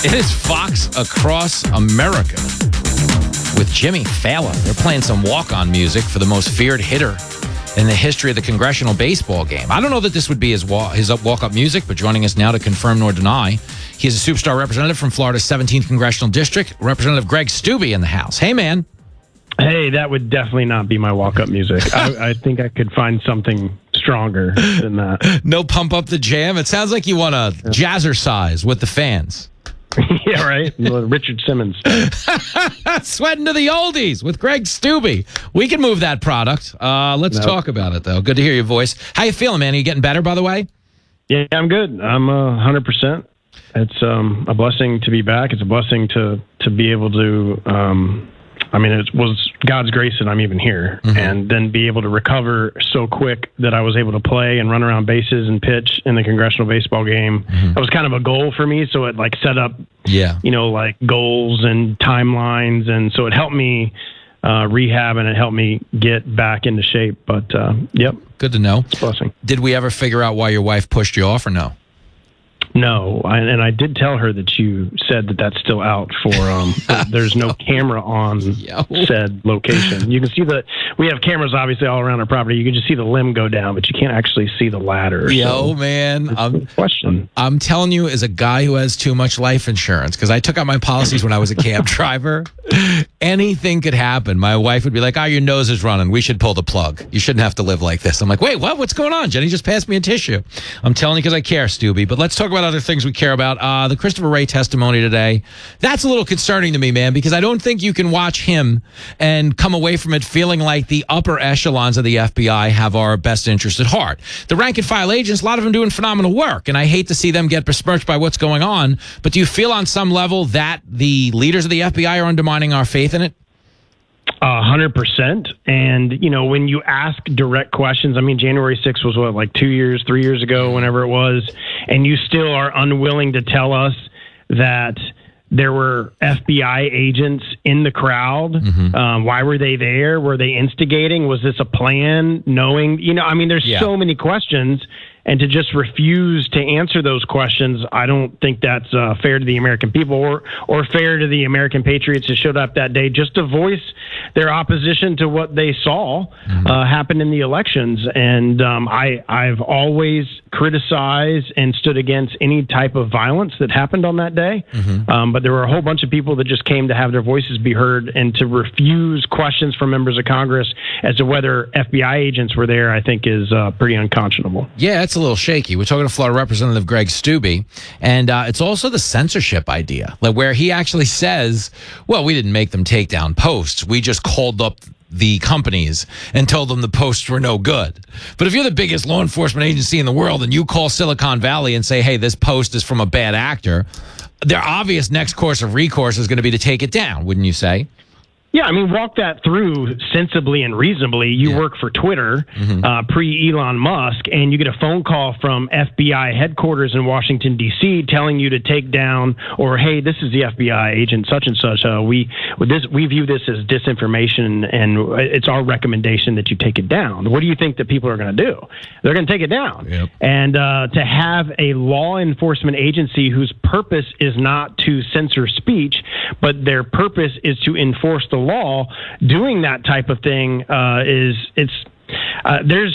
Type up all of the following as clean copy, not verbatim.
It is Fox Across America with Jimmy Failla. They're playing some walk-on music for the most feared hitter in the history of the congressional baseball game. I don't know that this would be his walk-up music, but joining us now to confirm nor deny, he is a superstar representative from Florida's 17th Congressional District, Representative Greg Steube in the House. Hey, man. Hey, that would definitely not be my walk-up music. I think I could find something stronger than that. No pump up the jam? It sounds like you want to jazzercise with the fans. Yeah, right? Richard Simmons. Sweating to the oldies with Greg Steube. We can move that product. Let's talk about it, though. Good to hear your voice. How you feeling, man? Are you getting better, by the way? Yeah, I'm good. I'm 100%. It's a blessing to be back. It's a blessing to be able to... it was God's grace that I'm even here, and then be able to recover so quick that I was able to play and run around bases and pitch in the congressional baseball game. That was kind of a goal for me, so it set up, goals and timelines, and so it helped me rehab and it helped me get back into shape. But yep, good to know. It's a blessing. Did we ever figure out why your wife pushed you off, or no? No, and I did tell her that you said that that's still out for, there's no camera on said location. You can see we have cameras obviously all around our property. You can just see the limb go down, but you can't actually see the ladder. Man. Question. I'm telling you, as a guy who has too much life insurance, because I took out my policies when I was a cab driver, anything could happen. My wife would be like, your nose is running. We should pull the plug. You shouldn't have to live like this. I'm like, wait, what? What's going on? Jenny just passed me a tissue. I'm telling you because I care, Steube. But let's talk about other things we care about. The Christopher Wray testimony today, that's a little concerning to me, man, because I don't think you can watch him and come away from it feeling like the upper echelons of the FBI have our best interest at heart. The rank and file agents, a lot of them doing phenomenal work, and I hate to see them get besmirched by what's going on, but do you feel on some level that the leaders of the FBI are undermining our faith in it? 100%. And, when you ask direct questions, January 6th was 3 years ago, whenever it was, and you still are unwilling to tell us that there were FBI agents in the crowd. Why were they there? Were they instigating? Was this a plan? Knowing, there's so many questions. And to just refuse to answer those questions, I don't think that's fair to the American people or fair to the American patriots who showed up that day just to voice their opposition to what they saw happen in the elections. And I've always criticized and stood against any type of violence that happened on that day. But there were a whole bunch of people that just came to have their voices be heard, and to refuse questions from members of Congress as to whether FBI agents were there, I think is pretty unconscionable. Yeah, it's a little shaky. We're talking to Florida Representative Greg Steube, and it's also the censorship idea, where he actually says, well, we didn't make them take down posts. We just called up the companies and told them the posts were no good. But if you're the biggest law enforcement agency in the world and you call Silicon Valley and say, hey, this post is from a bad actor, their obvious next course of recourse is going to be to take it down, wouldn't you say? Yeah, walk that through sensibly and reasonably. You work for Twitter, pre-Elon Musk, and you get a phone call from FBI headquarters in Washington, D.C., telling you to take down, or, hey, this is the FBI agent such and such. We view this as disinformation, and it's our recommendation that you take it down. What do you think that people are going to do? They're going to take it down. Yep. And to have a law enforcement agency whose purpose is not to censor speech, but their purpose is to enforce the law, doing that type of thing there's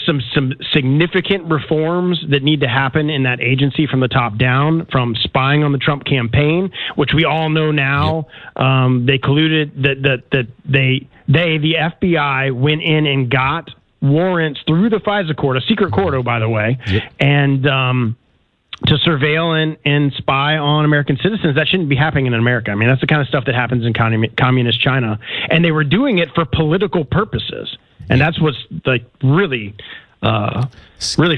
some significant reforms that need to happen in that agency from the top down, from spying on the Trump campaign, which we all know now. They colluded, that the FBI went in and got warrants through the FISA court, a secret court, by the way, and to surveil and spy on American citizens. That shouldn't be happening in America. That's the kind of stuff that happens in communist China. And they were doing it for political purposes. And that's what's really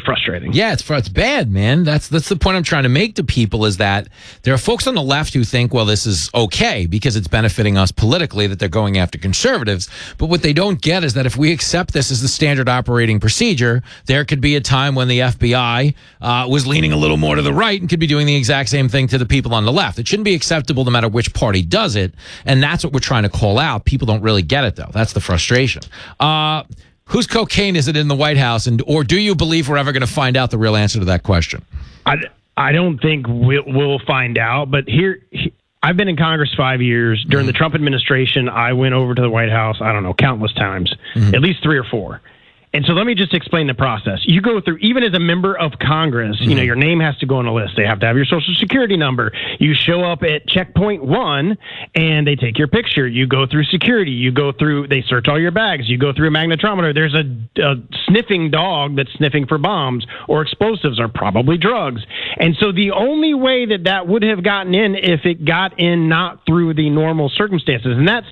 frustrating. Yeah, it's bad, man. That's the point I'm trying to make to people, is that there are folks on the left who think, well, this is okay because it's benefiting us politically, that they're going after conservatives. But what they don't get is that if we accept this as the standard operating procedure, there could be a time when the FBI was leaning a little more to the right and could be doing the exact same thing to the people on the left. It shouldn't be acceptable no matter which party does it. And that's what we're trying to call out. People don't really get it, though. That's the frustration. Whose cocaine is it in the White House, or do you believe we're ever going to find out the real answer to that question? I don't think we'll find out, but I've been in Congress 5 years. During the Trump administration, I went over to the White House, I don't know, countless times, at least 3 or 4. And so let me just explain the process. You go through, even as a member of Congress, you know, your name has to go on a list. They have to have your social security number. You show up at checkpoint 1 and they take your picture. You go through security. You go through, they search all your bags. You go through a magnetometer. There's a sniffing dog that's sniffing for bombs or explosives or probably drugs. And so the only way that that would have gotten in if it got in not through the normal circumstances, and that's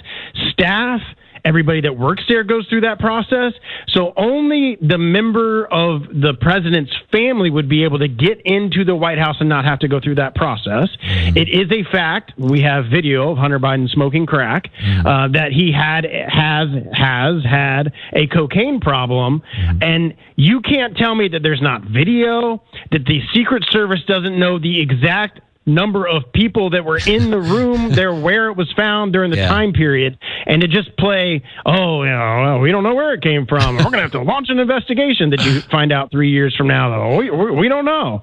staff. Everybody that works there goes through that process. So only the member of the president's family would be able to get into the White House and not have to go through that process. It is a fact. We have video of Hunter Biden smoking crack, that he has had a cocaine problem. And you can't tell me that there's not video, that the Secret Service doesn't know the exact number of people that were in the room there where it was found during the time period, and to just play, oh, you know, well, we don't know where it came from. We're going to have to launch an investigation that you find out 3 years from now, though. We don't know.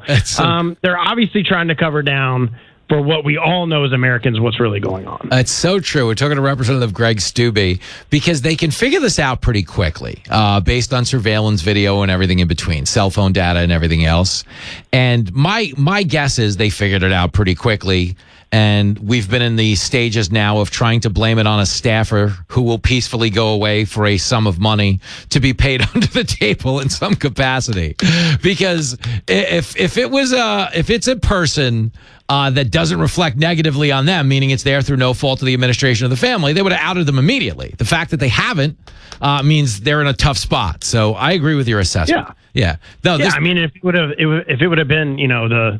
They're obviously trying to cover down for what we all know as Americans, what's really going on. It's so true. We're talking to Representative Greg Steube because they can figure this out pretty quickly based on surveillance video and everything in between, cell phone data and everything else. And my guess is they figured it out pretty quickly. And we've been in the stages now of trying to blame it on a staffer who will peacefully go away for a sum of money to be paid under the table in some capacity. Because if it's a person that doesn't reflect negatively on them, meaning it's there through no fault of the administration of the family, they would have outed them immediately. The fact that they haven't means they're in a tough spot. So I agree with your assessment. Yeah. No, I mean, if it would have been, you know, the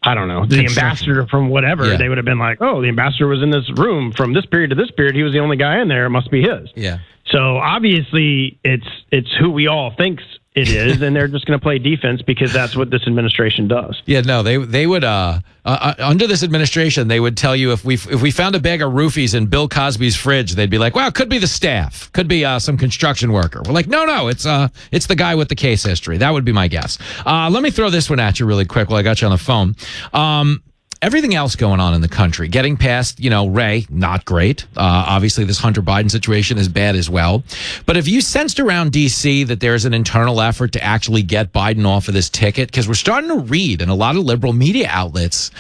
ambassador from whatever, they would have been like, oh, the ambassador was in this room from this period to this period. He was the only guy in there. It must be his. Yeah. So obviously it's who we all thinks it is, and they're just going to play defense because that's what this administration does. Yeah, no, they would under this administration, they would tell you if we found a bag of roofies in Bill Cosby's fridge, they'd be like, well, it could be the staff, could be some construction worker. We're like, no, it's the guy with the case history. That would be my guess. Let me throw this one at you really quick while I got you on the phone. Everything else going on in the country, getting past, Ray, not great. Obviously, this Hunter Biden situation is bad as well. But have you sensed around D.C. that there's an internal effort to actually get Biden off of this ticket? Because we're starting to read in a lot of liberal media outlets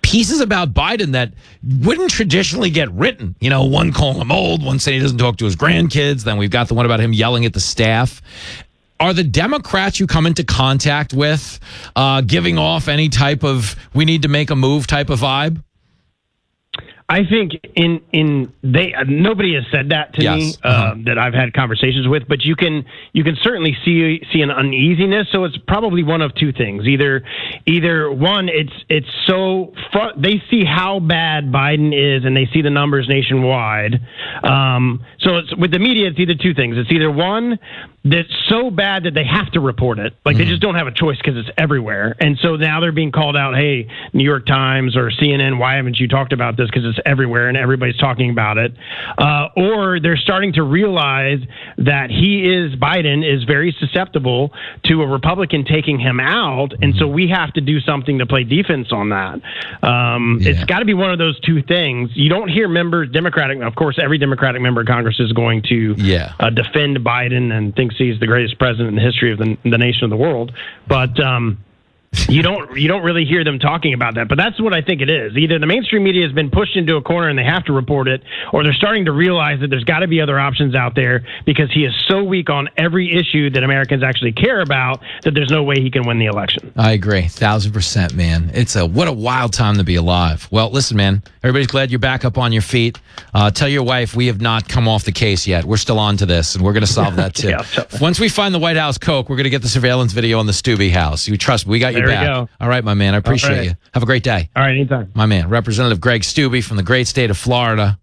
pieces about Biden that wouldn't traditionally get written. One calling him old, one saying he doesn't talk to his grandkids. Then we've got the one about him yelling at the staff. Are the Democrats you come into contact with giving off any type of we need to make a move type of vibe? I think nobody has said that to me that I've had conversations with, but you can certainly see an uneasiness. So it's probably one of two things. Either one, it's so they see how bad Biden is and they see the numbers nationwide. So it's with the media, it's either two things. It's either one that's so bad that they have to report it, like they just don't have a choice because it's everywhere, and so now they're being called out. Hey, New York Times or CNN, why haven't you talked about this? Because it's everywhere and everybody's talking about it. Or they're starting to realize that Biden is very susceptible to a Republican taking him out, and so we have to do something to play defense on that. It's got to be one of those two things. You don't hear members, of course, every Democratic member of Congress is going to defend Biden and thinks he's the greatest president in the history of the nation of the world, but you don't really hear them talking about that. But that's what I think it is. Either the mainstream media has been pushed into a corner and they have to report it, or they're starting to realize that there's got to be other options out there because he is so weak on every issue that Americans actually care about that there's no way he can win the election. I agree. 1,000%, man. What a wild time to be alive. Well, listen, man, everybody's glad you're back up on your feet. Tell your wife we have not come off the case yet. We're still on to this, and we're going to solve that too. Once we find the White House Coke, we're going to get the surveillance video on the Steube house. You trust me, we got you back. Go. All right, my man. I appreciate you. Have a great day. All right, anytime. My man, Representative Greg Steube from the great state of Florida.